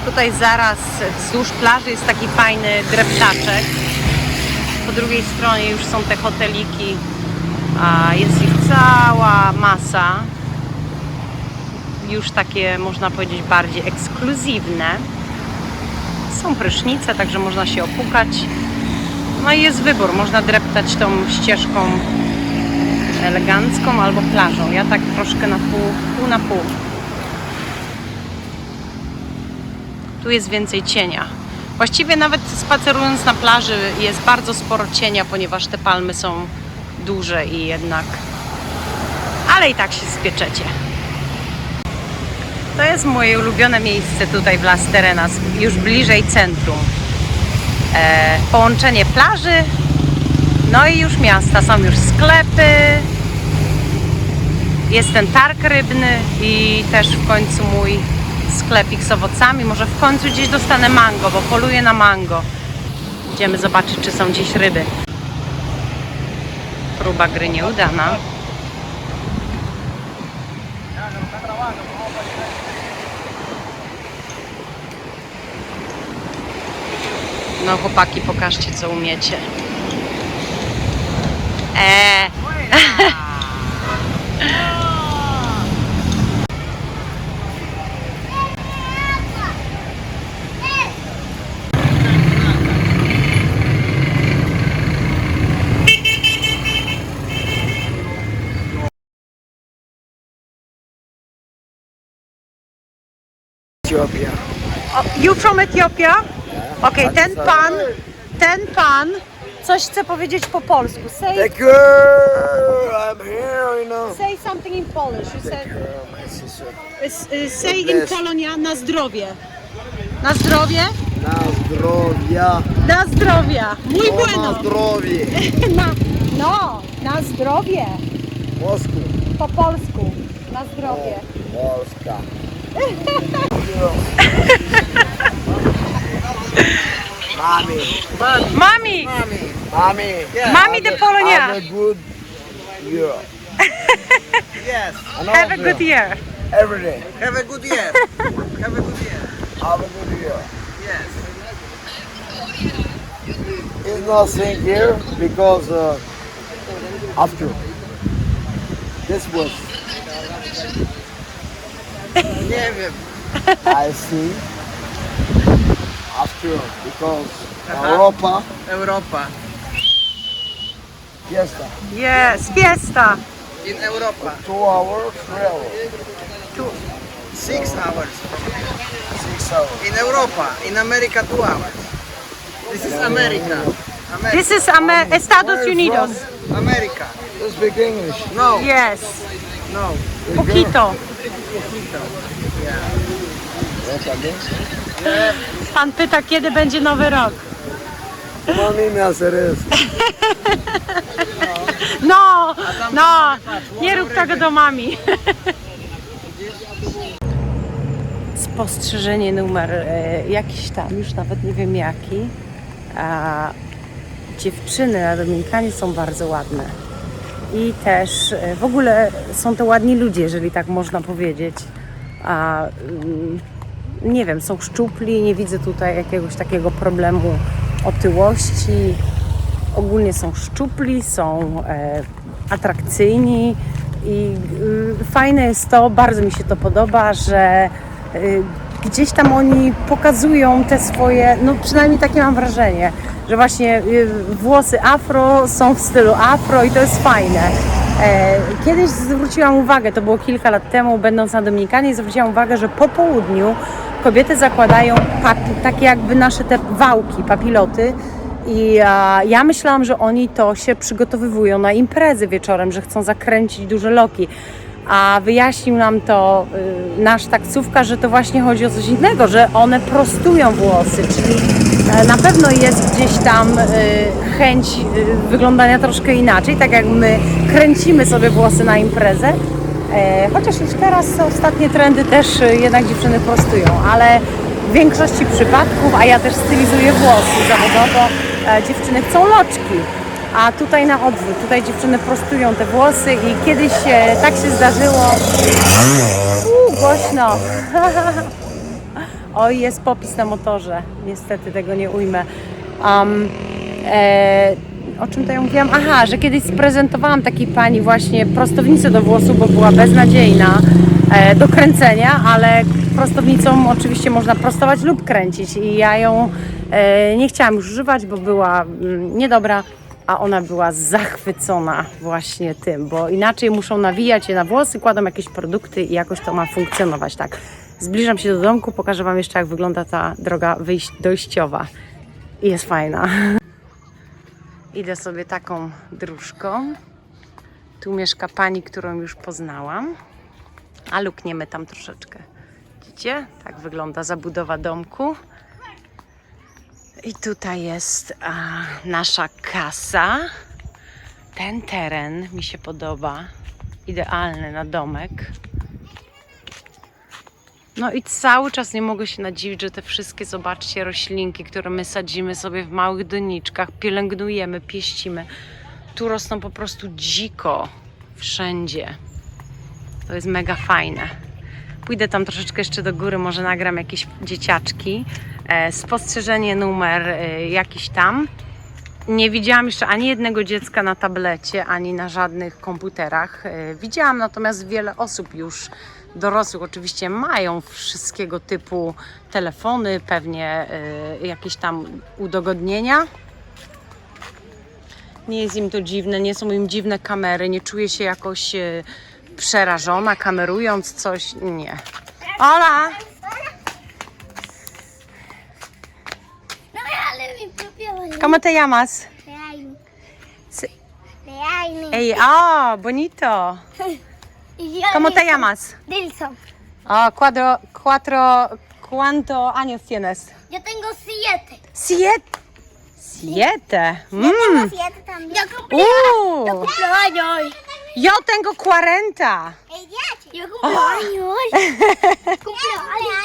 Tutaj zaraz wzdłuż plaży jest taki fajny dreptaczek. Po drugiej stronie już są te hoteliki, a jest ich cała masa. Już takie, można powiedzieć, bardziej ekskluzywne. Są prysznice, także można się opukać. No i jest wybór, można dreptać tą ścieżką elegancką albo plażą. Ja tak troszkę na pół na pół. Tu jest więcej cienia. Właściwie nawet spacerując na plaży jest bardzo sporo cienia, ponieważ te palmy są duże i jednak... Ale i tak się spieczecie. To jest moje ulubione miejsce tutaj w Las Terrenas, już bliżej centrum. Połączenie plaży, no i już miasta. Są już sklepy, jest ten targ rybny i też w końcu mój sklepik z owocami. Może w końcu gdzieś dostanę mango, bo poluję na mango. Idziemy zobaczyć, czy są gdzieś ryby. Próba gry nieudana. No chłopaki, pokażcie, co umiecie. Ethiopia. You from Ethiopia? Okay, ten pan coś chce powiedzieć po polsku. The Say, girl, I'm here, you know. say something in Polish. You The said, girl, my sister. say in bless. Polonia na zdrowie. Na zdrowie? Na zdrowia. Na zdrowia. Muy O, bueno. na zdrowie. Na zdrowie. Mosku. Po polsku. Na zdrowie. Polska. Mami. Mami! Mami. Mami de Polonia. Have a good year. Yes. Have a good year. Every day. Have a good year. Have a good year. Have a good year. Yes. It's nothing here because after this was Nie wiem. I see after because Europa Europa. fiesta Yes, fiesta. In Europa. 2 hours 3 hours 6 hours. 6 hours. In Europa. In America 2 hours. This is America. America. This is Estados Unidos. America. You speak English. No. Yes. No. Poquito. Yeah. Pan pyta, kiedy będzie nowy rok. Mami me hacer eso. No, nie rób tego do mami. Spostrzeżenie numer jakiś tam, już nawet nie wiem jaki. Dziewczyny na Dominikanie są bardzo ładne. I też w ogóle są to ładni ludzie, jeżeli tak można powiedzieć. Nie wiem, są szczupli, nie widzę tutaj jakiegoś takiego problemu otyłości. Ogólnie są szczupli, są atrakcyjni i fajne jest to, bardzo mi się to podoba, że gdzieś tam oni pokazują te swoje, no przynajmniej takie mam wrażenie, że właśnie włosy afro są w stylu afro i to jest fajne. Kiedyś zwróciłam uwagę, to było kilka lat temu, będąc na Dominikanie, zwróciłam uwagę, że po południu kobiety zakładają takie jakby nasze te wałki, papiloty i ja myślałam, że oni to się przygotowywują na imprezy wieczorem, że chcą zakręcić duże loki. A wyjaśnił nam to nasz taksówkarz, że to właśnie chodzi o coś innego, że one prostują włosy, czyli na pewno jest gdzieś tam chęć wyglądania troszkę inaczej, tak jak my kręcimy sobie włosy na imprezę. Chociaż już teraz ostatnie trendy też jednak dziewczyny prostują, ale w większości przypadków, a ja też stylizuję włosy zawodowo, dziewczyny chcą loczki. A tutaj na odwrót, tutaj dziewczyny prostują te włosy i kiedyś tak się zdarzyło. Głośno. Oj, jest popis na motorze. Niestety tego nie ujmę. O czym to ja mówiłam? Aha, że kiedyś sprezentowałam takiej pani właśnie prostownicę do włosów, bo była beznadziejna do kręcenia, ale prostownicą oczywiście można prostować lub kręcić i ja ją nie chciałam już używać, bo była niedobra, a ona była zachwycona właśnie tym, bo inaczej muszą nawijać je na włosy, kładą jakieś produkty i jakoś to ma funkcjonować, tak. Zbliżam się do domku, pokażę Wam jeszcze, jak wygląda ta droga dojściowa i jest fajna. Idę sobie taką dróżką. Tu mieszka pani, którą już poznałam, a lukniemy tam troszeczkę. Widzicie? Tak wygląda zabudowa domku. I tutaj jest nasza kasa. Ten teren mi się podoba. Idealny na domek. No i cały czas nie mogę się nadziwić, że te wszystkie, zobaczcie, roślinki, które my sadzimy sobie w małych doniczkach, pielęgnujemy, pieścimy. Tu rosną po prostu dziko. Wszędzie. To jest mega fajne. Pójdę tam troszeczkę jeszcze do góry, może nagram jakieś dzieciaczki. Spostrzeżenie numer jakiś tam. Nie widziałam jeszcze ani jednego dziecka na tablecie, ani na żadnych komputerach. Widziałam natomiast wiele osób już dorosłych oczywiście mają wszystkiego typu telefony, pewnie jakieś tam udogodnienia. Nie jest im to dziwne, nie są im dziwne kamery, nie czuję się jakoś przerażona kamerując coś, nie. Hola! ¿Cómo te llamas? Ey, bonito. ¿Cómo te llamas? Dilson. ¿Cuántos años tienes? Yo tengo 7. Siete. Tengo 7 también. Yo cumplo años hoy. Yo tengo 40. Yo cumplo años hoy. Cumplo años.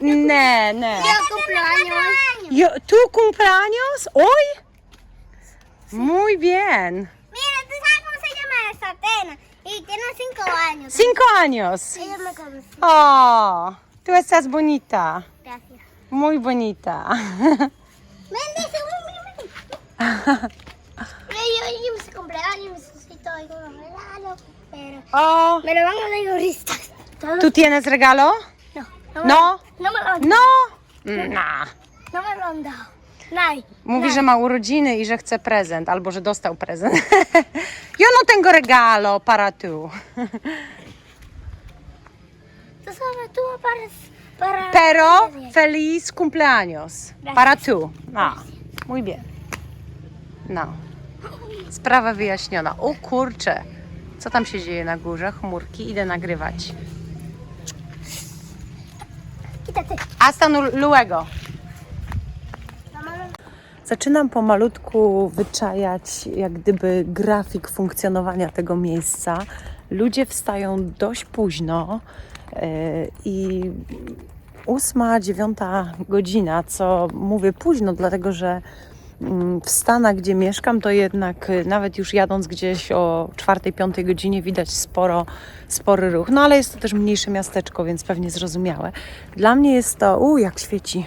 No. Yo cumplo años hoy. ¿Tú cumpleaños hoy? Muy bien. Mira, ¿tú sabes cómo se llama esa Atena? Y tiene 5 años. 5 años. Ella me conoce. Oh, tú estás bonita. Gracias. Muy bonita. Bendice, ven. Yo mis cumpleaños necesito algunos regalos, pero Oh, me lo van a dar ahorita. ¿tú tienes regalo? No. No. No me lo han No. No me lo han dado. Nadie. Mówi, że ma urodziny i że chce prezent, albo że dostał prezent. Yo no tengo regalo para tú. Tú sabes, tú para... Pero feliz cumpleaños. Para tú. No, muy bien. No. Sprawa wyjaśniona. O kurczę. Co tam się dzieje na górze? Chmurki. Idę nagrywać. Quítate. Hasta luego. Zaczynam pomalutku wyczajać jak gdyby grafik funkcjonowania tego miejsca. Ludzie wstają dość późno i 8, 9 godzina, co mówię późno, dlatego że w Stanach, gdzie mieszkam, to jednak nawet już jadąc gdzieś o 4, 5 godzinie widać spory ruch. No ale jest to też mniejsze miasteczko, więc pewnie zrozumiałe. Dla mnie jest to... jak świeci.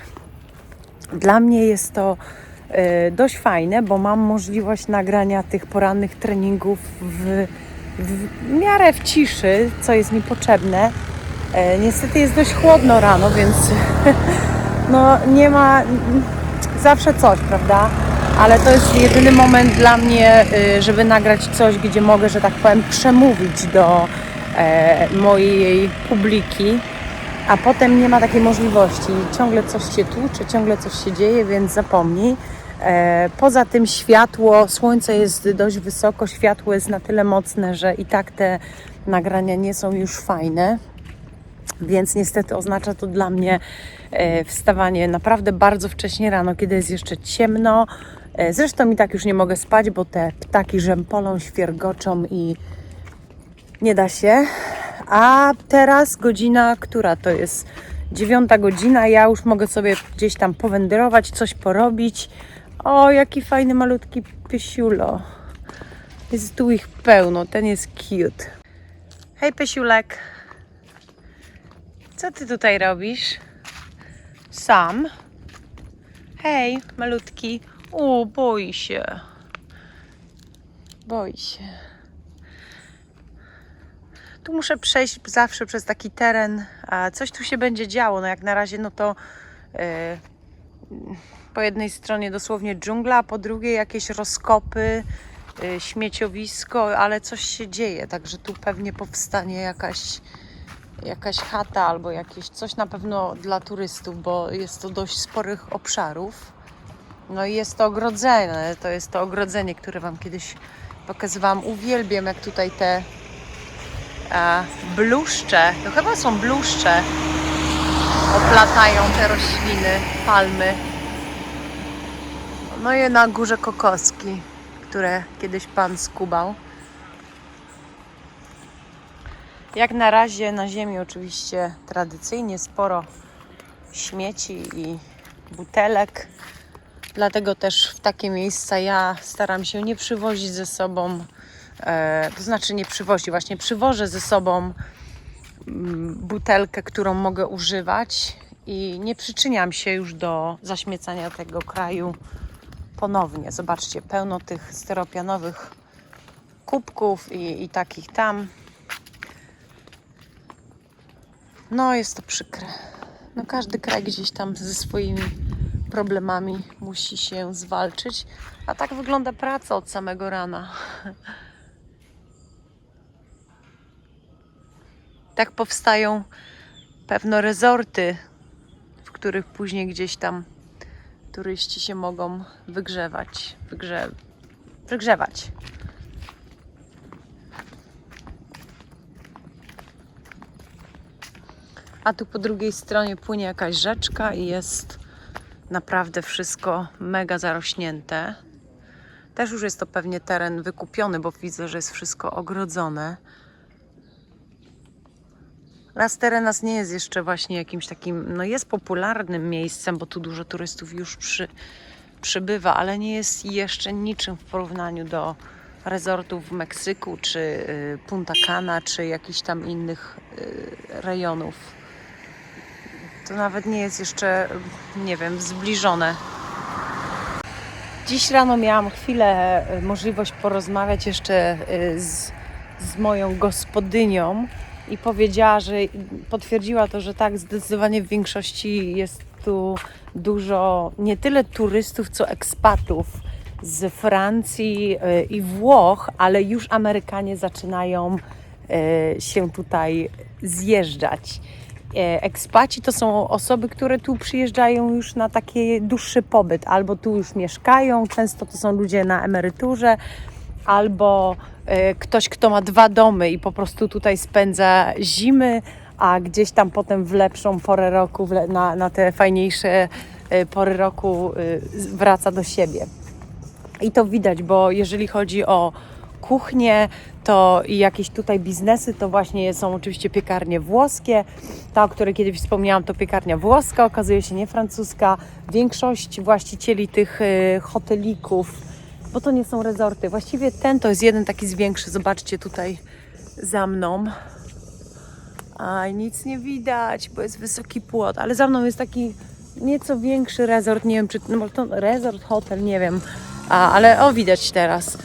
Dla mnie jest to dość fajne, bo mam możliwość nagrania tych porannych treningów w miarę w ciszy, co jest mi potrzebne. Niestety jest dość chłodno rano, więc no nie ma zawsze coś, prawda? Ale to jest jedyny moment dla mnie, żeby nagrać coś, gdzie mogę, że tak powiem, przemówić do mojej publiki, a potem nie ma takiej możliwości. Ciągle coś się tłucze, ciągle coś się dzieje, więc zapomnij. Poza tym światło, słońce jest dość wysoko, światło jest na tyle mocne, że i tak te nagrania nie są już fajne. Więc niestety oznacza to dla mnie wstawanie naprawdę bardzo wcześnie rano, kiedy jest jeszcze ciemno. Zresztą i tak już nie mogę spać, bo te ptaki rzępolą, świergoczą i nie da się. A teraz godzina, która to jest? 9 godzina, ja już mogę sobie gdzieś tam powędrować, coś porobić. O, jaki fajny, malutki pysiulo. Jest tu ich pełno, ten jest cute. Hej, pysiulek. Co ty tutaj robisz? Sam. Hej, malutki. O, boi się. Boi się. Tu muszę przejść zawsze przez taki teren, a coś tu się będzie działo. No jak na razie, no to po jednej stronie dosłownie dżungla, a po drugiej jakieś rozkopy, śmieciowisko, ale coś się dzieje, także tu pewnie powstanie jakaś chata albo jakieś coś na pewno dla turystów, bo jest to dość sporych obszarów. No i jest to ogrodzenie, to jest to ogrodzenie, które Wam kiedyś pokazywałam. Uwielbiam, jak tutaj te bluszcze, to chyba są bluszcze, oplatają te rośliny, palmy. No i na górze kokoski, które kiedyś Pan skubał. Jak na razie na ziemi oczywiście tradycyjnie sporo śmieci i butelek. Dlatego też w takie miejsca ja staram się nie przywozić ze sobą, to znaczy nie przywozić, właśnie przywożę ze sobą butelkę, którą mogę używać i nie przyczyniam się już do zaśmiecania tego kraju ponownie. Zobaczcie, pełno tych styropianowych kubków i takich tam. No jest to przykre. No każdy kraj gdzieś tam ze swoimi problemami musi się zwalczyć. A tak wygląda praca od samego rana. Tak powstają pewno rezorty, w których później gdzieś tam turyści się mogą wygrzewać. A tu po drugiej stronie płynie jakaś rzeczka i jest naprawdę wszystko mega zarośnięte. Też już jest to pewnie teren wykupiony, bo widzę, że jest wszystko ogrodzone. Las Terenas nie jest jeszcze właśnie jakimś takim, no jest popularnym miejscem, bo tu dużo turystów już przybywa, ale nie jest jeszcze niczym w porównaniu do resortów w Meksyku, czy Punta Cana, czy jakichś tam innych rejonów. To nawet nie jest jeszcze, nie wiem, zbliżone. Dziś rano miałam chwilę możliwość porozmawiać jeszcze z moją gospodynią i powiedziała, że potwierdziła to, że tak, zdecydowanie w większości jest tu dużo nie tyle turystów, co ekspatów z Francji i Włoch, ale już Amerykanie zaczynają się tutaj zjeżdżać. Ekspaci to są osoby, które tu przyjeżdżają już na taki dłuższy pobyt, albo tu już mieszkają, często to są ludzie na emeryturze, albo ktoś, kto ma 2 domy i po prostu tutaj spędza zimy, a gdzieś tam potem w lepszą porę roku, na te fajniejsze pory roku wraca do siebie. I to widać, bo jeżeli chodzi o kuchnię, to i jakieś tutaj biznesy, to właśnie są oczywiście piekarnie włoskie. Ta, o której kiedyś wspomniałam, to piekarnia włoska, okazuje się nie francuska. Większość właścicieli tych hotelików, bo to nie są rezorty. Właściwie ten to jest jeden taki z większych. Zobaczcie tutaj za mną. Aj, nic nie widać, bo jest wysoki płot, ale za mną jest taki nieco większy resort, nie wiem czy no, to resort, hotel, nie wiem, ale o, widać teraz.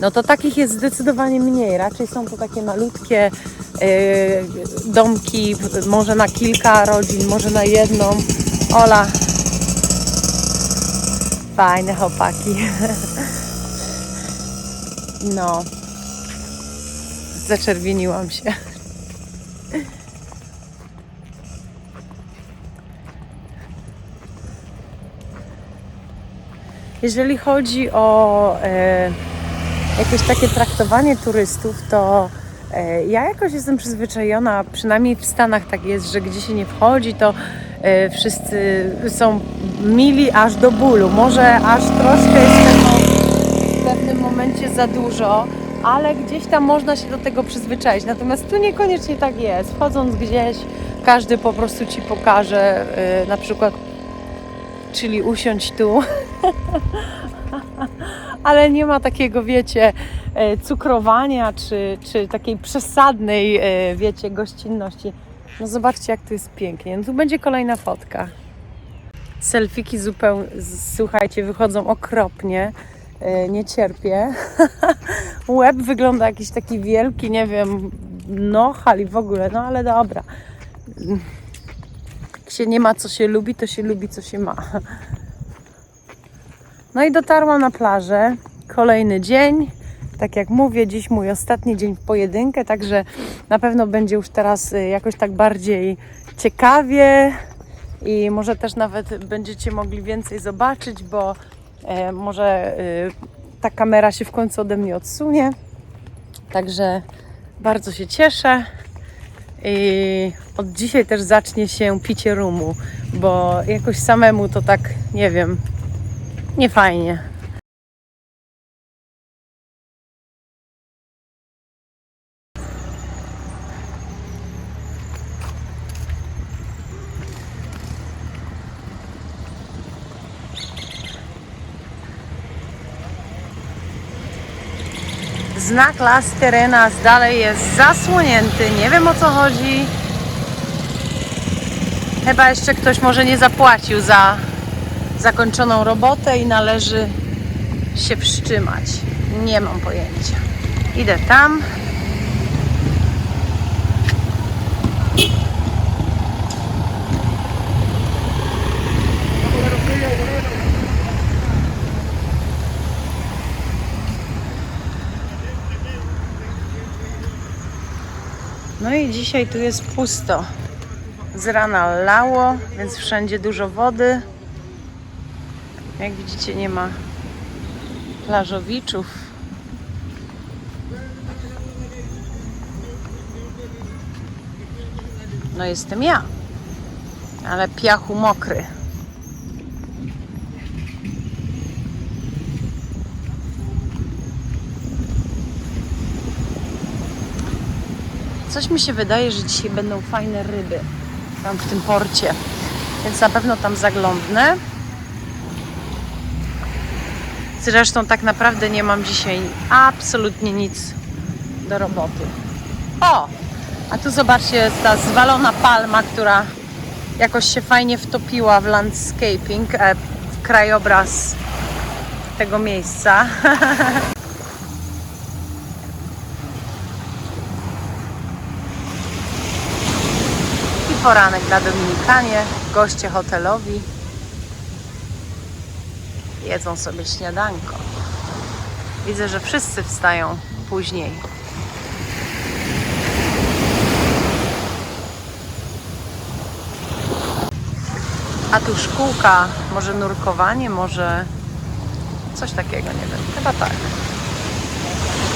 No to takich jest zdecydowanie mniej, raczej są to takie malutkie domki, może na kilka rodzin, może na jedną. Ola, fajne chłopaki. No, zaczerwieniłam się. Jeżeli chodzi o jakieś takie traktowanie turystów, to ja jakoś jestem przyzwyczajona, przynajmniej w Stanach tak jest, że gdzie się nie wchodzi, to wszyscy są mili aż do bólu. Może aż troszkę jest tego w pewnym momencie za dużo, ale gdzieś tam można się do tego przyzwyczaić. Natomiast tu niekoniecznie tak jest. Wchodząc gdzieś, każdy po prostu Ci pokaże, na przykład, czyli usiądź tu. Ale nie ma takiego, wiecie, cukrowania czy takiej przesadnej, wiecie, gościnności. No zobaczcie, jak tu jest pięknie. No tu będzie kolejna fotka. Selfiki zupełnie, słuchajcie, wychodzą okropnie. Nie cierpię. Łeb wygląda jakiś taki wielki, nie wiem, hali w ogóle, no ale dobra. Jak się nie ma, co się lubi, to się lubi, co się ma. No i dotarłam na plażę. Kolejny dzień. Tak jak mówię, dziś mój ostatni dzień w pojedynkę, także na pewno będzie już teraz jakoś tak bardziej ciekawie i może też nawet będziecie mogli więcej zobaczyć, bo może ta kamera się w końcu ode mnie odsunie. Także bardzo się cieszę i od dzisiaj też zacznie się picie rumu, bo jakoś samemu to tak, nie wiem, nie fajnie. Znak Las Terrenas dalej jest zasłonięty. Nie wiem, o co chodzi. Chyba jeszcze ktoś może nie zapłacił za zakończoną robotę i należy się wstrzymać. Nie mam pojęcia. Idę tam. No i dzisiaj tu jest pusto. Z rana lało, więc wszędzie dużo wody. Jak widzicie, nie ma plażowiczów. No jestem ja, ale piachu mokry. Coś mi się wydaje, że dzisiaj będą fajne ryby tam w tym porcie, więc na pewno tam zaglądnę. Zresztą tak naprawdę nie mam dzisiaj absolutnie nic do roboty. O! A tu zobaczcie, jest ta zwalona palma, która jakoś się fajnie wtopiła w landscaping, w krajobraz tego miejsca. I poranek dla Dominikanie, goście hotelowi jedzą sobie śniadanko. Widzę, że wszyscy wstają później. A tu szkółka, może nurkowanie, może coś takiego, nie wiem, chyba tak.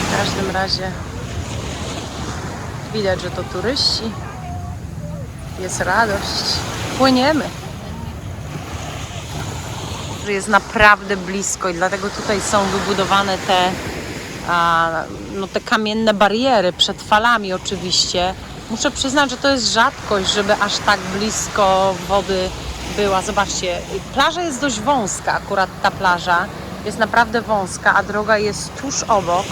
W każdym razie widać, że to turyści. Jest radość. Płyniemy. Że jest naprawdę blisko i dlatego tutaj są wybudowane te kamienne bariery przed falami oczywiście. Muszę przyznać, że to jest rzadkość, żeby aż tak blisko wody była. Zobaczcie, plaża jest dość wąska, akurat ta plaża jest naprawdę wąska, a droga jest tuż obok.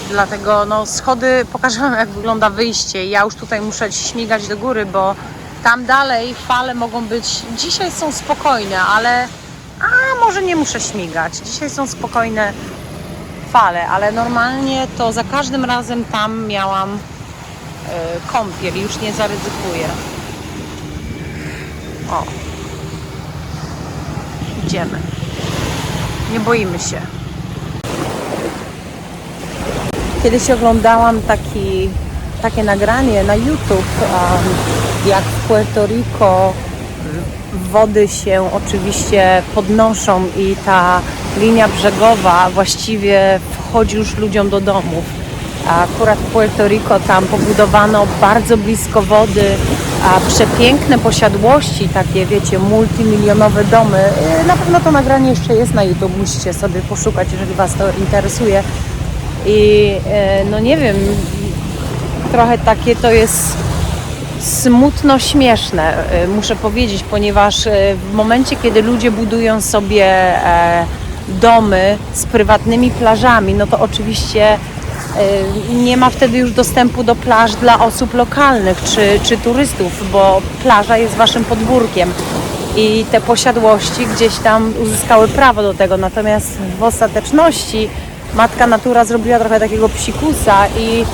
Dlatego schody, pokażę wam, jak wygląda wyjście. Ja już tutaj muszę śmigać do góry, bo tam dalej fale mogą być, dzisiaj są spokojne, ale może nie muszę śmigać. Dzisiaj są spokojne fale, ale normalnie to za każdym razem tam miałam kąpiel, już nie zaryzykuję. O, idziemy. Nie boimy się. Kiedyś oglądałam takie nagranie na YouTube, jak w Puerto Rico wody się oczywiście podnoszą i ta linia brzegowa właściwie wchodzi już ludziom do domów. A akurat w Puerto Rico tam pobudowano bardzo blisko wody przepiękne posiadłości, takie wiecie, multimilionowe domy. Na pewno to nagranie jeszcze jest na YouTube, musicie sobie poszukać, jeżeli Was to interesuje. I no nie wiem, trochę takie to jest smutno śmieszne, muszę powiedzieć, ponieważ w momencie, kiedy ludzie budują sobie domy z prywatnymi plażami, no to oczywiście nie ma wtedy już dostępu do plaż dla osób lokalnych czy turystów, bo plaża jest waszym podwórkiem i te posiadłości gdzieś tam uzyskały prawo do tego. Natomiast w ostateczności matka natura zrobiła trochę takiego psikusa i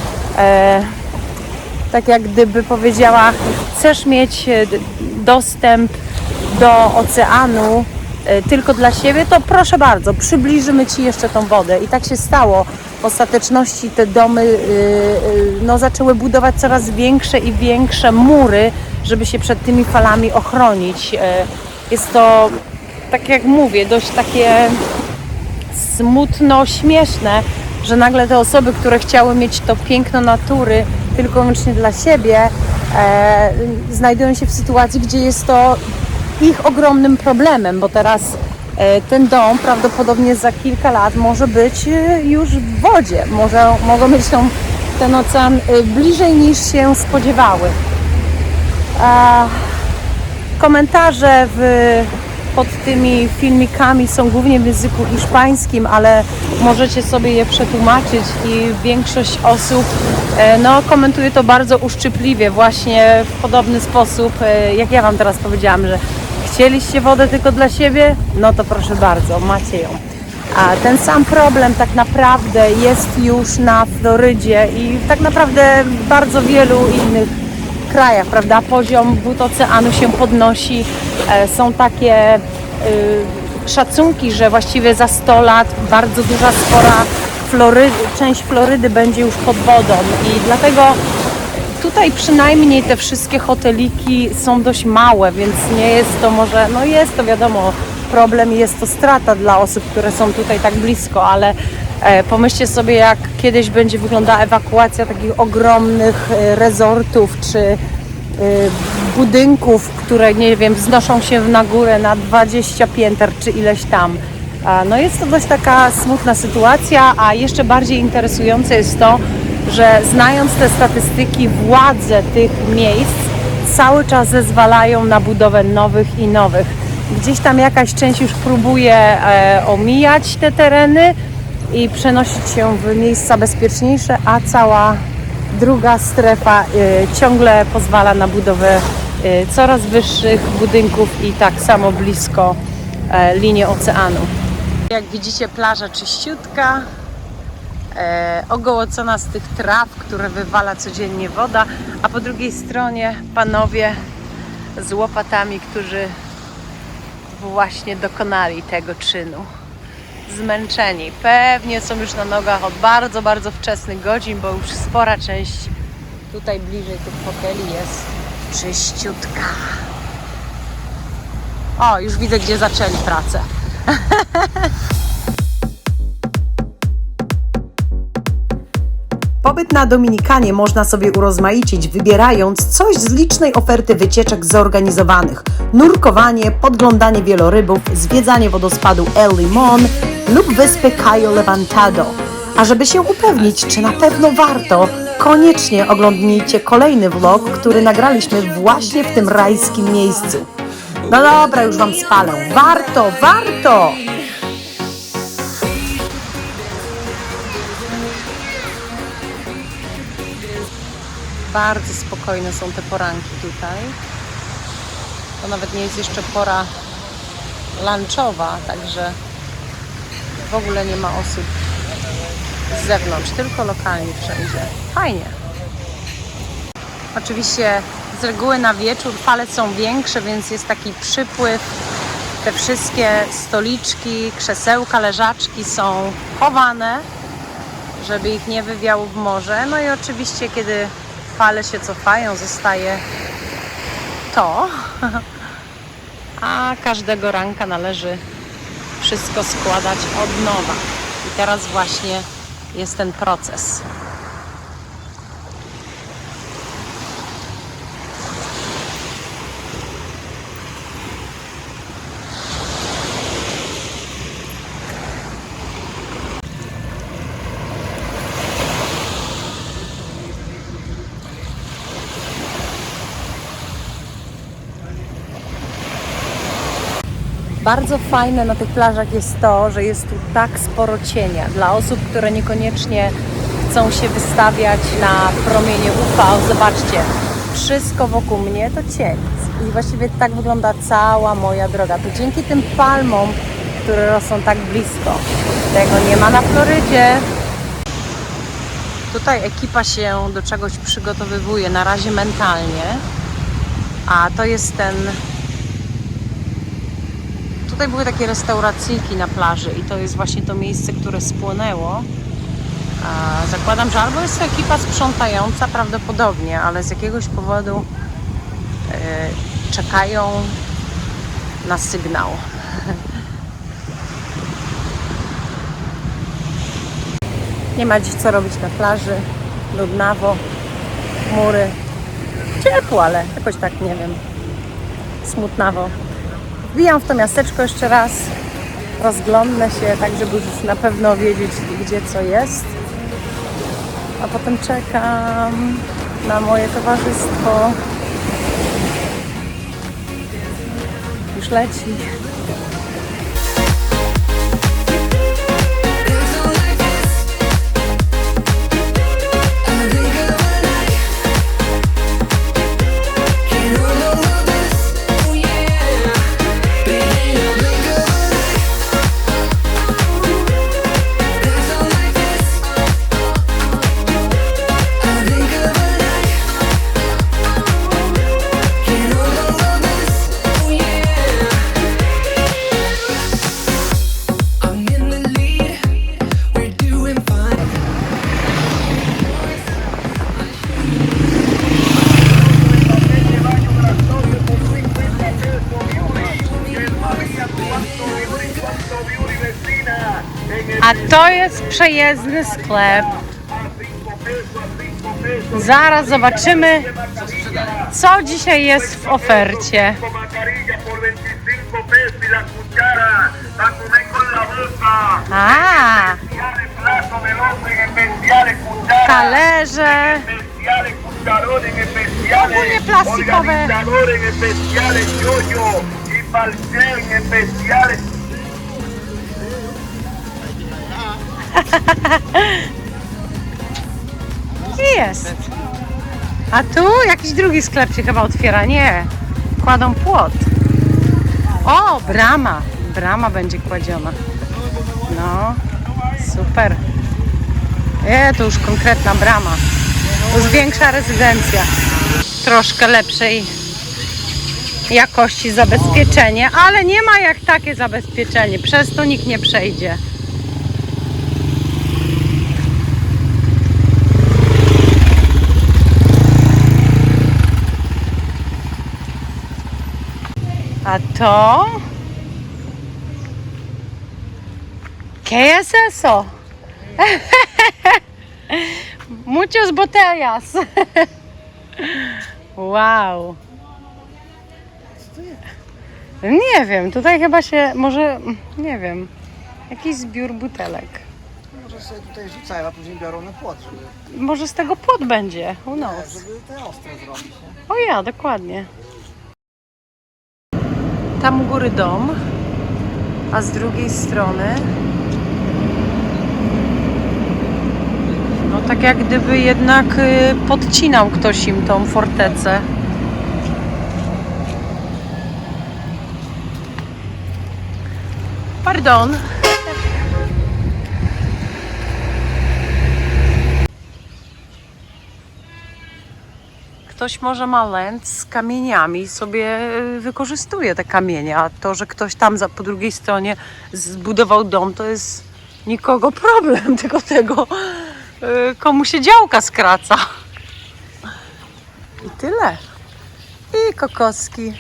tak jak gdyby powiedziała, chcesz mieć dostęp do oceanu tylko dla siebie, to proszę bardzo, przybliżymy Ci jeszcze tą wodę. I tak się stało. W ostateczności te domy no, zaczęły budować coraz większe i większe mury, żeby się przed tymi falami ochronić. Jest to, tak jak mówię, dość takie smutno śmieszne, że nagle te osoby, które chciały mieć to piękno natury tylko i wyłącznie dla siebie, znajdują się w sytuacji, gdzie jest to ich ogromnym problemem, bo teraz ten dom prawdopodobnie za kilka lat może być już w wodzie. Mogą mieć ten ocean bliżej niż się spodziewały. Komentarze pod tymi filmikami są głównie w języku hiszpańskim, ale możecie sobie je przetłumaczyć i większość osób no, komentuje to bardzo uszczypliwie, właśnie w podobny sposób, jak ja Wam teraz powiedziałam, że chcieliście wodę tylko dla siebie? No to proszę bardzo, macie ją. A ten sam problem tak naprawdę jest już na Florydzie i tak naprawdę w bardzo wielu innych krajach, prawda? Poziom wód oceanu się podnosi. Są takie szacunki, że właściwie za 100 lat bardzo duża, spora część Florydy będzie już pod wodą i dlatego tutaj przynajmniej te wszystkie hoteliki są dość małe, więc nie jest to może, no jest to wiadomo problem, jest to strata dla osób, które są tutaj tak blisko, ale pomyślcie sobie, jak kiedyś będzie wyglądała ewakuacja takich ogromnych resortów czy budynków, które nie wiem, wznoszą się na górę na 20 pięter czy ileś tam. No jest to dość taka smutna sytuacja, a jeszcze bardziej interesujące jest to, że znając te statystyki, władze tych miejsc cały czas zezwalają na budowę nowych i nowych. Gdzieś tam jakaś część już próbuje omijać te tereny i przenosić się w miejsca bezpieczniejsze, a cała druga strefa ciągle pozwala na budowę coraz wyższych budynków i tak samo blisko linii oceanu. Jak widzicie, plaża czyściutka, ogołocona z tych traw, które wywala codziennie woda, a po drugiej stronie panowie z łopatami, którzy właśnie dokonali tego czynu. Zmęczeni. Pewnie są już na nogach od bardzo, bardzo wczesnych godzin, bo już spora część tutaj bliżej tych hoteli jest czyściutka. O, już widzę, gdzie zaczęli pracę. Pobyt na Dominikanie można sobie urozmaicić, wybierając coś z licznej oferty wycieczek zorganizowanych. Nurkowanie, podglądanie wielorybów, zwiedzanie wodospadu El Limon lub wyspy Cayo Levantado. A żeby się upewnić, czy na pewno warto, koniecznie oglądnijcie kolejny vlog, który nagraliśmy właśnie w tym rajskim miejscu. No dobra, już Wam spalę. Warto, warto! Bardzo spokojne są te poranki tutaj. To nawet nie jest jeszcze pora lunchowa, także w ogóle nie ma osób z zewnątrz, tylko lokalni wszędzie. Fajnie. Oczywiście z reguły na wieczór fale są większe, więc jest taki przypływ. Te wszystkie stoliczki, krzesełka, leżaczki są chowane, żeby ich nie wywiało w morze. No i oczywiście, kiedy fale się cofają, zostaje to, a każdego ranka należy wszystko składać od nowa. I teraz właśnie jest ten proces. Bardzo fajne na tych plażach jest to, że jest tu tak sporo cienia. Dla osób, które niekoniecznie chcą się wystawiać na promienie UV. Zobaczcie, wszystko wokół mnie to cień. I właściwie tak wygląda cała moja droga. To dzięki tym palmom, które rosną tak blisko. Tego nie ma na Florydzie. Tutaj ekipa się do czegoś przygotowywuje, na razie mentalnie. A to jest ten... Tutaj były takie restauracyjki na plaży i to jest właśnie to miejsce, które spłonęło. Zakładam, że albo jest to ekipa sprzątająca, prawdopodobnie, ale z jakiegoś powodu czekają na sygnał. Nie ma dziś co robić na plaży, nudnawo, chmury, ciepło, ale jakoś tak, nie wiem, smutnawo. Wbijam w to miasteczko jeszcze raz, rozglądnę się, tak żeby już na pewno wiedzieć, gdzie co jest. A potem czekam na moje towarzystwo. Już leci. A to jest przejezdny sklep. Zaraz zobaczymy, co dzisiaj jest w ofercie. A, talerze, ogólnie plastikowe. I jest. A tu jakiś drugi sklep się chyba otwiera. Nie, kładą płot. O, brama. Brama będzie kładziona. No, super. To już konkretna brama. To już większa rezydencja. Troszkę lepszej jakości zabezpieczenie, ale nie ma jak takie zabezpieczenie. Przez to nikt nie przejdzie. A to? ¿Qué es eso? Muchos botellas. Wow. Nie wiem, tutaj chyba się, może, nie wiem, jakiś zbiór butelek. Może sobie tutaj rzucają, a później biorą na płot, żeby, Może z tego płot będzie, who knows. żeby te ostre zrobić. Nie? O ja, dokładnie. Tam u góry dom, a z drugiej strony no tak jak gdyby jednak podcinał ktoś im tą fortecę. Pardon. Ktoś może ma lęk z kamieniami, sobie wykorzystuje te kamienie, a to, że ktoś tam po drugiej stronie zbudował dom, to jest nikogo problem, tylko tego, komu się działka skraca. I tyle. I kokoski.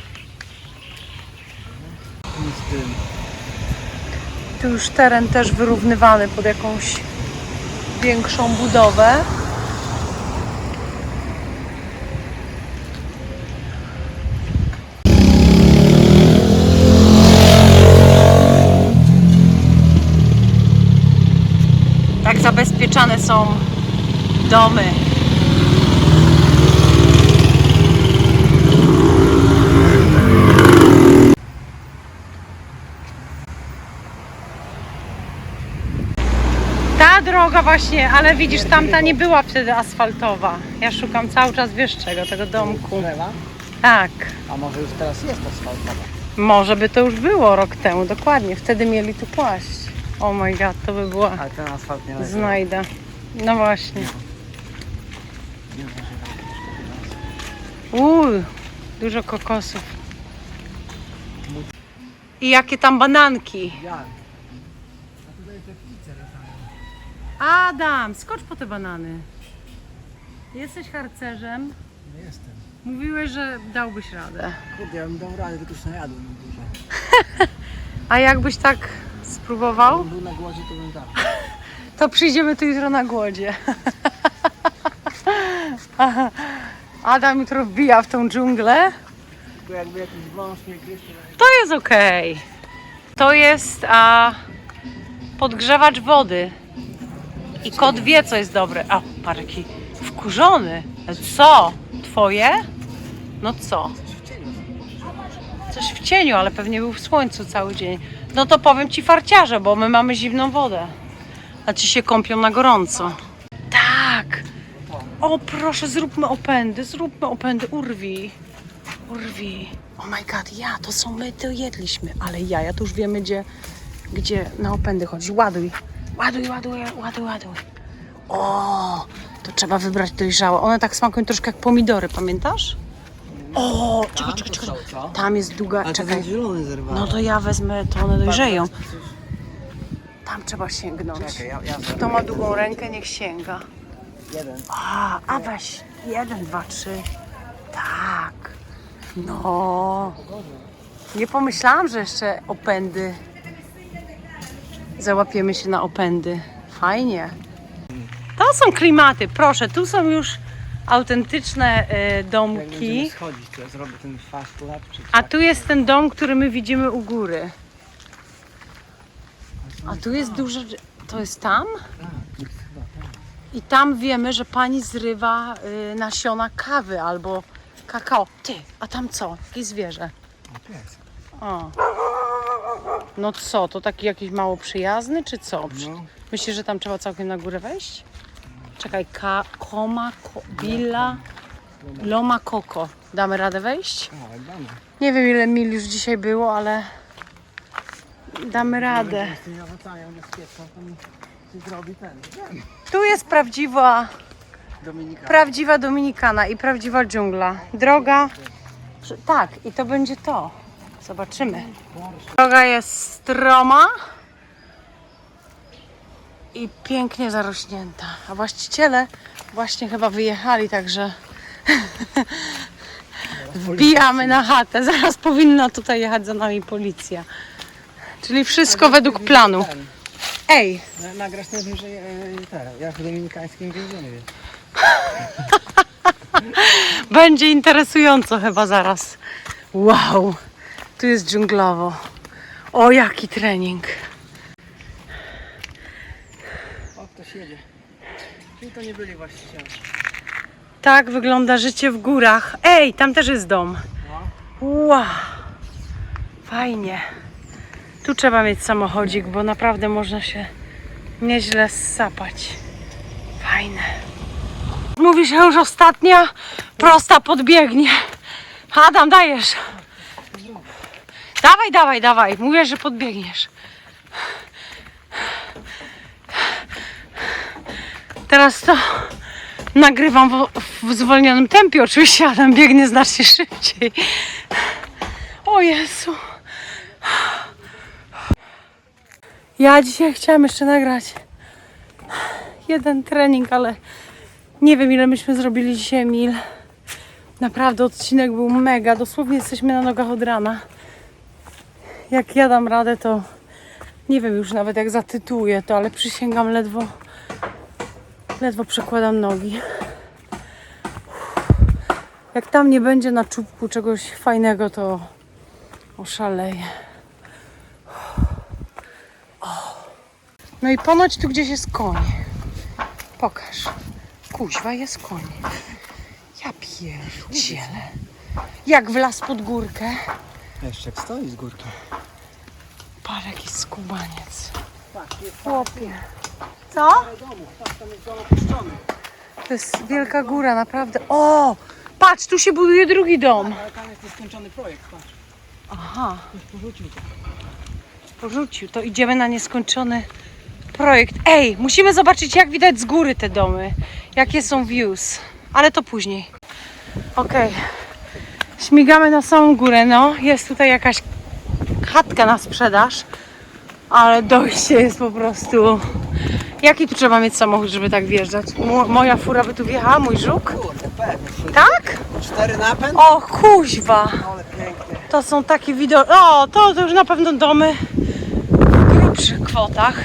Tu już teren też wyrównywany pod jakąś większą budowę. Tak zabezpieczane są domy. Ta droga droga właśnie, ale widzisz, tamta nie była wtedy asfaltowa. Ja szukam cały czas, wiesz czego, tego domku. Lewa? Tak. A może już teraz jest asfaltowa? Może by to już było rok temu, dokładnie. Wtedy mieli tu kłaść. Oh my god, to by była Ale ten asfalt nie leży. znajda. No właśnie. Dużo kokosów. I jakie tam bananki. Jak? Adam, skocz po te banany. Jesteś harcerzem. Nie jestem. Mówiłeś, że dałbyś radę. Kurde, ja bym dał radę, tylko już najadłem dużo. A jakbyś tak spróbował, Gdybym był na głodzie, to bym dał. to przyjdziemy tu jutro na głodzie. Adam jutro wbija w tą dżunglę. Tylko jakby jakiś wąż nie gryzł, To jest okej. To jest podgrzewacz wody. I kot wie, co jest dobre. A, patrz jaki wkurzony. Co? Twoje? No co? Coś w cieniu, ale pewnie był w słońcu cały dzień. No to powiem ci farciarze, bo my mamy zimną wodę. A ci się kąpią na gorąco. Tak. O proszę, zróbmy opędy, urwij. Oh my god, to są my, to jedliśmy. Ale ja to już wiemy, gdzie na opędy chodzi. Ładuj. O, to trzeba wybrać dojrzałe. One tak smakują troszkę jak pomidory, pamiętasz? O, czekaj. Tam jest długa, ale czekaj. ten zielony zerwany. No to ja wezmę, to one dojrzeją. Tam trzeba sięgnąć. Czekaj, ja Kto ma długą rękę, niech sięga. jeden. A weź. 1, 2, 3. Tak. No. Nie pomyślałam, że jeszcze opędy. Załapiemy się na opędy. Fajnie. To są klimaty, proszę. Tu są już autentyczne Jak domki. będziemy schodzić, to ja zrobię ten fast lap, czy A tu jest ten dom, który my widzimy u góry. A tu jest duże... To jest tam? I tam wiemy, że pani zrywa nasiona kawy albo kakao. Ty, a tam co? Jakieś zwierzę. O. No co, to taki jakiś mało przyjazny, czy co? No. Myślisz, że tam trzeba całkiem na górę wejść? Czekaj, Loma Coco. Damy radę wejść? A, damy. Nie wiem, ile mil już dzisiaj było, ale damy radę. Z tymi owocami, on jest kiepska, to mi się zrobi ten. Tu jest Dominika. prawdziwa Dominikana i prawdziwa dżungla. Droga, tak, i to będzie to. Zobaczymy. Droga jest stroma i pięknie zarośnięta. A właściciele właśnie chyba wyjechali, także wbijamy na chatę. Zaraz powinna tutaj jechać za nami policja. Czyli wszystko według planu. Ej, Nagrasz też, że ja w dominikańskim więzieniu jest. będzie interesująco chyba zaraz. Wow, tu jest dżunglowo. O, jaki trening. O, ktoś jedzie. Czyli to nie byli właściciele. Tak wygląda życie w górach. Ej, tam też jest dom. Wow, fajnie. Tu trzeba mieć samochodzik, bo naprawdę można się nieźle ssapać. Fajne. Mówi się już ostatnia prosta podbiegnie. Adam, dajesz. Dawaj. Mówię, że podbiegniesz. Teraz to nagrywam w zwolnionym tempie. Oczywiście Adam biegnie znacznie szybciej. O Jezu. Ja dzisiaj chciałam jeszcze nagrać jeden trening, ale nie wiem, ile myśmy zrobili dzisiaj mil. Naprawdę odcinek był mega. Dosłownie jesteśmy na nogach od rana. Jak ja dam radę, to nie wiem już nawet jak zatytułuję to, ale przysięgam, ledwo przekładam nogi. Jak tam nie będzie na czubku czegoś fajnego, to oszaleję. No i ponoć tu gdzieś jest koń. Pokaż. Kuźwa, jest koń. Ja pierdzielę. Jak wlazł pod górkę. Jeszcze jak stoi z górki. Patrz, jakiś skubaniec. Chłopie. Co? To jest wielka góra, naprawdę. O! Patrz, tu się buduje drugi dom. Ale tam jest nieskończony projekt, patrz. Aha, Porzucił to. porzucił. To idziemy na nieskończony projekt. Ej, musimy zobaczyć, jak widać z góry te domy. Jakie są views. Ale to później. Okej. Śmigamy na samą górę, no. Jest tutaj jakaś chatka na sprzedaż. Ale dojście jest po prostu... Jaki tu trzeba mieć samochód, żeby tak wjeżdżać? Moja fura by tu wjechała, mój żuk? Kurde, pewnie. Tak? 4 napęd? O, kuźwa! Ale pięknie. To są takie widoki. O, to już na pewno domy w grubszych kwotach.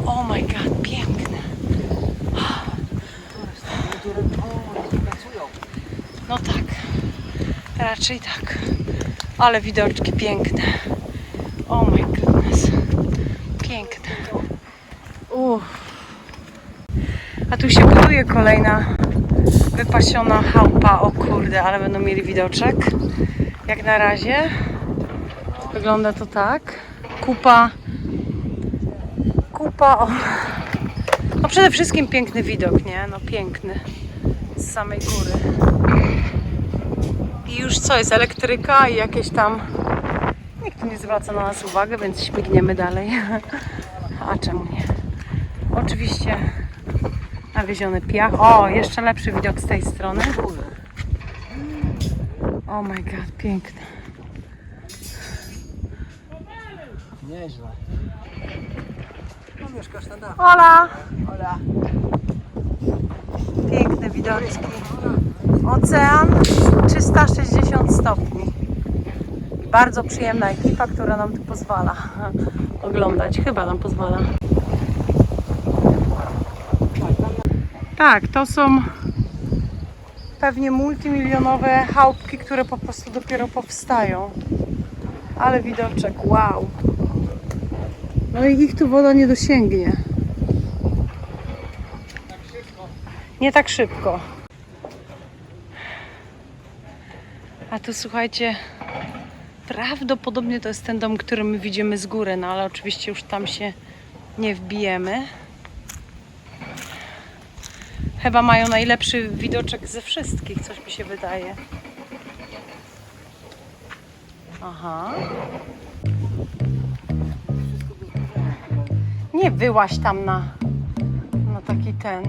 Oh my god, piękne. No tak, raczej tak. Ale widoczki piękne. Oh my goodness. Piękne. A tu się buduje kolejna wypasiona chałupa. O kurde, ale będą mieli widoczek. Jak na razie wygląda to tak. Kupa. O. No przede wszystkim piękny widok, nie? No piękny. Z samej góry. I już co jest? Elektryka i jakieś tam... Nikt tu nie zwraca na nas uwagę, więc śmigniemy dalej. A czemu nie? Oczywiście nawieziony piach. O, jeszcze lepszy widok z tej strony. Oh my god, piękne. Nieźle. No mieszkasz na dachu. Ola! Ola. Piękne widoczki. Ocean 360 stopni. I bardzo przyjemna ekipa, która nam tu pozwala oglądać. Chyba nam pozwala. Tak, to są pewnie multimilionowe chałupki, które po prostu dopiero powstają. Ale widoczek, wow. No i ich tu woda nie dosięgnie. Nie tak szybko. A tu słuchajcie, prawdopodobnie to jest ten dom, który my widzimy z góry, no ale oczywiście już tam się nie wbijemy. Chyba mają najlepszy widoczek ze wszystkich, coś mi się wydaje. Aha. Nie byłaś tam na taki ten.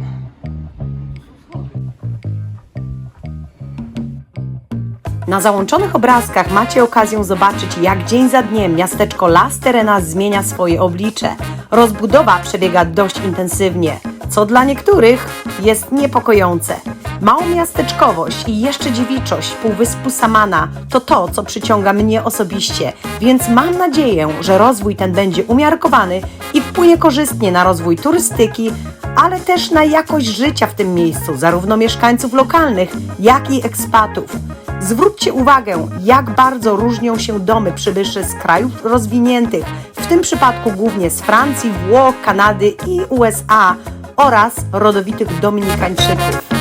Na załączonych obrazkach macie okazję zobaczyć, jak dzień za dniem miasteczko Las Terrenas zmienia swoje oblicze. Rozbudowa przebiega dość intensywnie, co dla niektórych jest niepokojące. Małomiasteczkowość i jeszcze dziewiczość półwyspu Samana to to, co przyciąga mnie osobiście, więc mam nadzieję, że rozwój ten będzie umiarkowany i wpłynie korzystnie na rozwój turystyki, ale też na jakość życia w tym miejscu, zarówno mieszkańców lokalnych, jak i ekspatów. Zwróćcie uwagę, jak bardzo różnią się domy przybyszy z krajów rozwiniętych, w tym przypadku głównie z Francji, Włoch, Kanady i USA oraz rodowitych Dominikańczyków.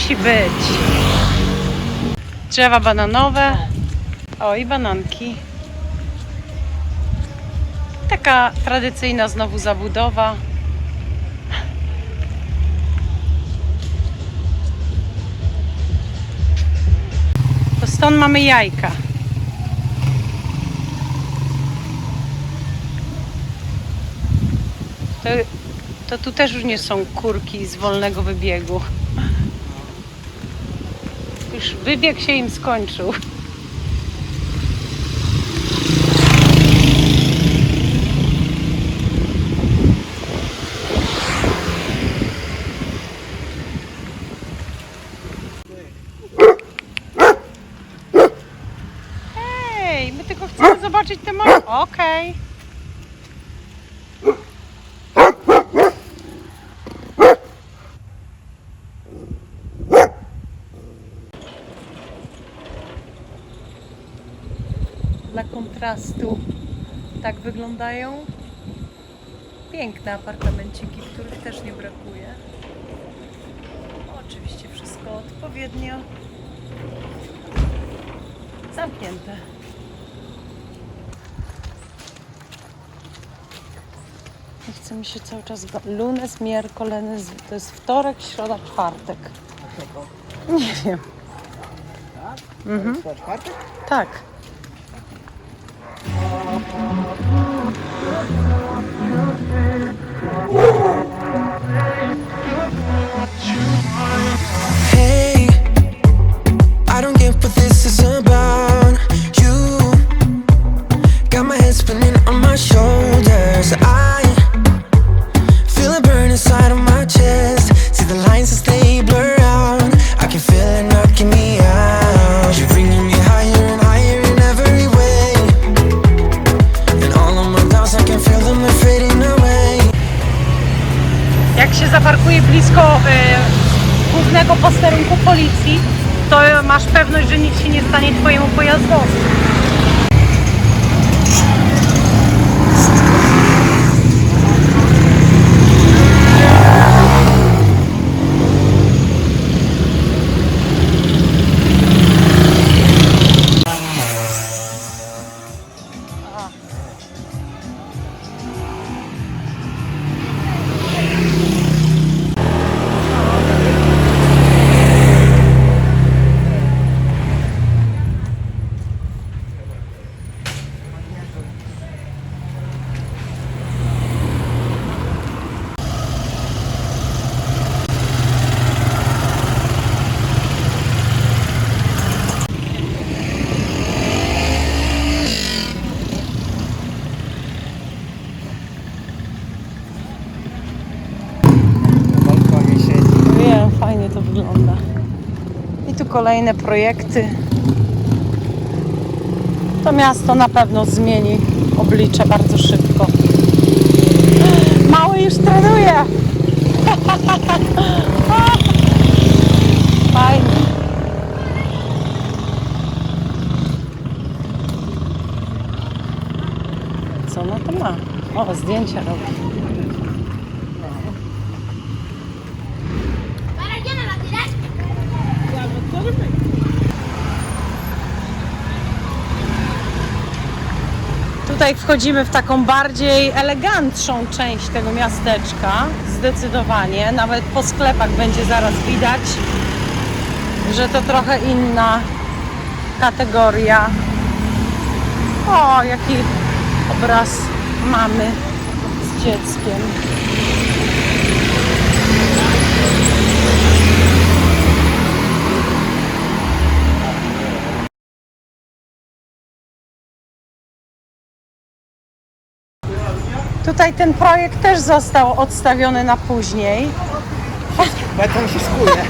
musi być. Drzewa bananowe. O, i bananki. Taka tradycyjna znowu zabudowa. To stąd mamy jajka. To tu też już nie są kurki z wolnego wybiegu. Już wybieg się im skończył. Hej, my tylko chcemy zobaczyć te małe. Okej. Dla kontrastu tak wyglądają piękne apartamenciki, których też nie brakuje. Oczywiście wszystko odpowiednio zamknięte. Nie chce mi się cały czas... Lunes, miércoles, to jest wtorek, środa, czwartek. Nie wiem. Tak. Hey, I don't get what this is about. You got my head spinning on my shoulders. I feel a burn inside of my chest. See the lines as they blur out. I can feel it knocking me out. You're bringing me higher and higher in every way. And all of my doubts, I can feel them, they're fading away. Jak się zaparkuje blisko głównego posterunku policji, to masz pewność, że nic się nie stanie twojemu pojazdowi. Wiem, fajnie to wygląda. I tu kolejne projekty. To miasto na pewno zmieni oblicze bardzo szybko. Mały już trenuje. Fajnie. Co ona to ma? O, zdjęcia robi. ¿Para quién la tiras? Tutaj wchodzimy w taką bardziej elegantszą część tego miasteczka. Zdecydowanie. Nawet po sklepach będzie zaraz widać, że to trochę inna kategoria. O, jaki obraz mamy z dzieckiem. Tutaj ten projekt też został odstawiony na później. Beton się skuje.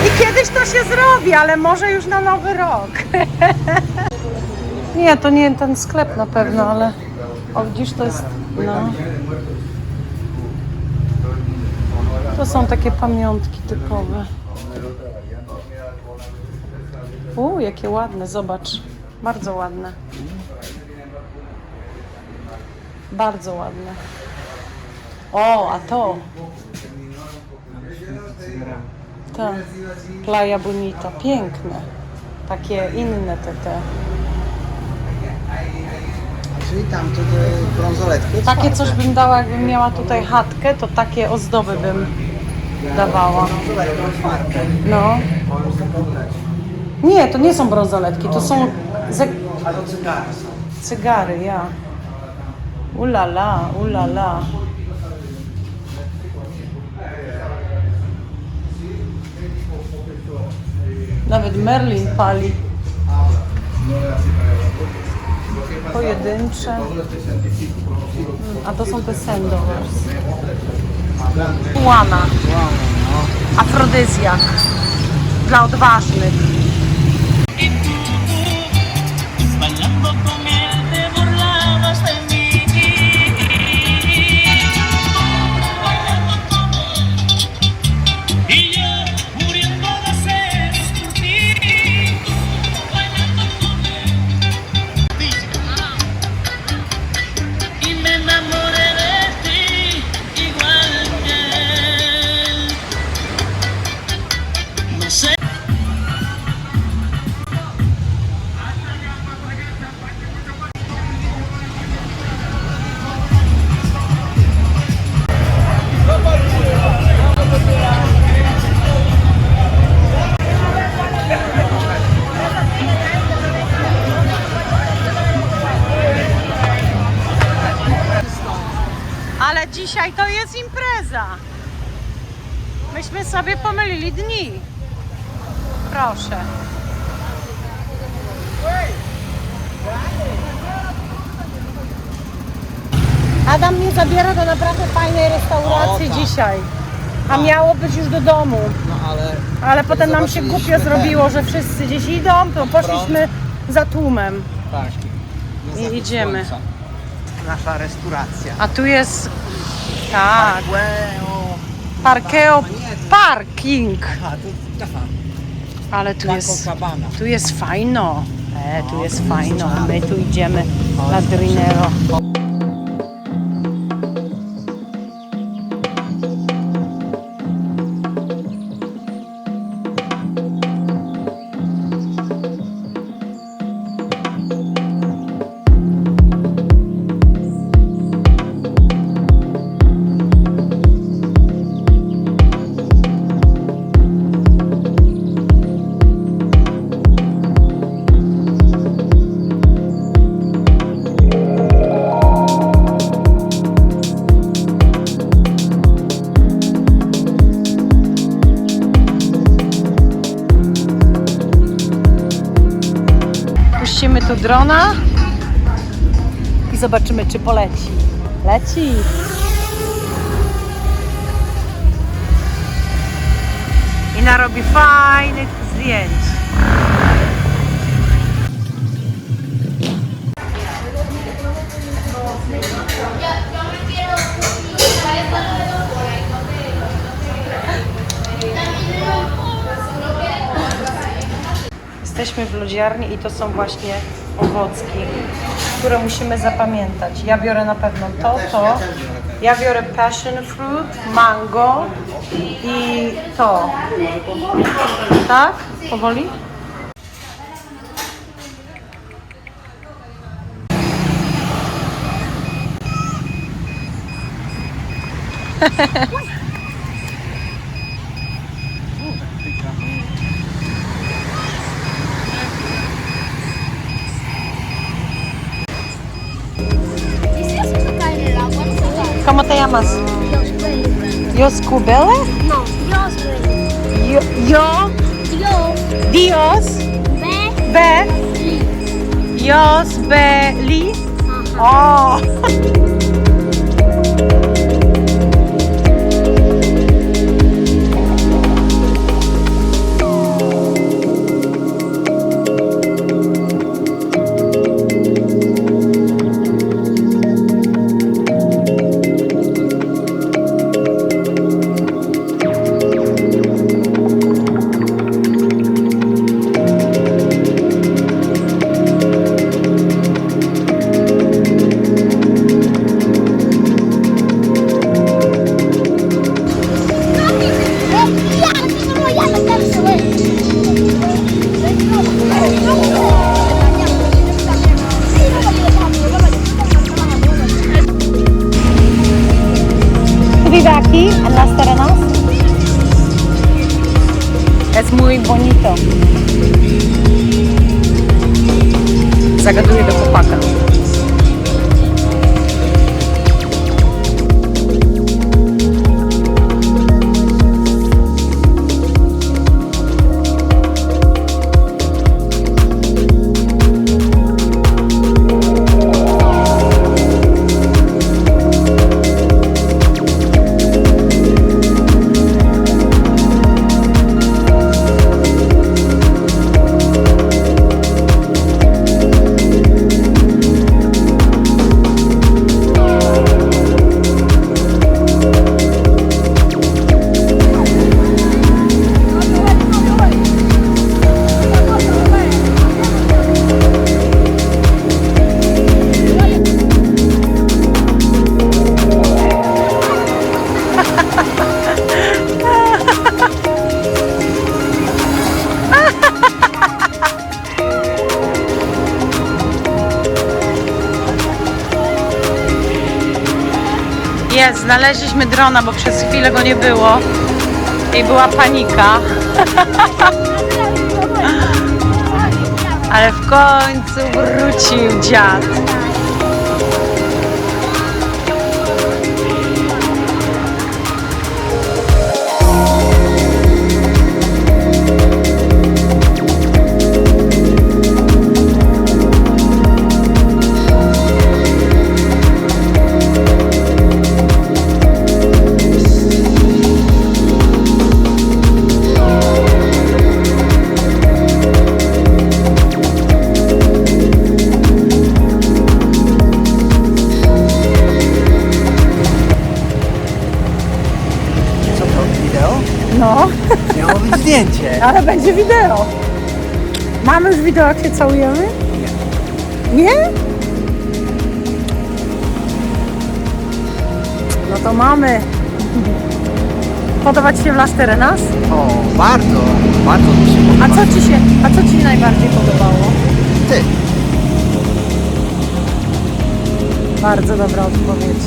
I kiedyś to się zrobi, ale może już na nowy rok. Nie, to nie ten sklep na pewno, ale o, widzisz, to jest, no. To są takie pamiątki typowe. Jakie ładne, zobacz. Bardzo ładne. Bardzo ładne. O, a to. Tak. Playa Bonita, piękne. Takie inne te. Czyli tam to brązoletki. Takie coś bym dała, jakbym miała tutaj chatkę, to takie ozdoby bym dawała. No. Nie, to nie są brązoletki, to są cygary, ja. Ulala, ulala. Nawet Merlin pali. Pojedyncze. A to są te sandowers. Łana. Afrodyzjak. Dla odważnych. Bailando con él te burlabas de mí. Bailando con él y yo muriendo de celos por ti. Bailando con él y me enamoré de ti igual que él. No sé. Ale dzisiaj to jest impreza. Myśmy sobie pomylili dni. Proszę. Adam mnie zabiera do naprawdę fajnej restauracji dzisiaj. A miało być już do domu. No ale Ale potem nam się zobaczyliśmy głupio zrobiło, że wszyscy gdzieś idą, to poszliśmy za tłumem. tak. I idziemy. Nasza restauracja. A tu jest... Tak. Parkeo... Parking. Aha, to taka. Ale Cabana. tu jest fajno. Tu jest fajno. My tu idziemy na Drinero. Puścimy tu drona i zobaczymy, czy poleci. Leci! I narobi fajnych zdjęć. Jesteśmy w lodziarni i to są właśnie owocki, które musimy zapamiętać. Ja biorę na pewno to. Ja biorę passion fruit, mango i to. Tak? Powoli? ¿Cómo te llamas? ¿Yoscubele? No, Dios, güey. Yo, Dios, Dios, ve, Be, li. Dios, Be, Li. Ajá. Oh. bonito. Zagaduję do chłopaka. Jest, znaleźliśmy drona, bo przez chwilę go nie było i była panika. Ale w końcu wrócił dziad. Co to, wideo? No, Miało być zdjęcie. ale będzie wideo. Mamy już wideo, jak się całujemy? Nie. Nie? No to mamy. Podoba Ci się Las Terenas? O, bardzo, bardzo mi się A podoba. co Ci najbardziej podobało? Ty. Bardzo dobra odpowiedź.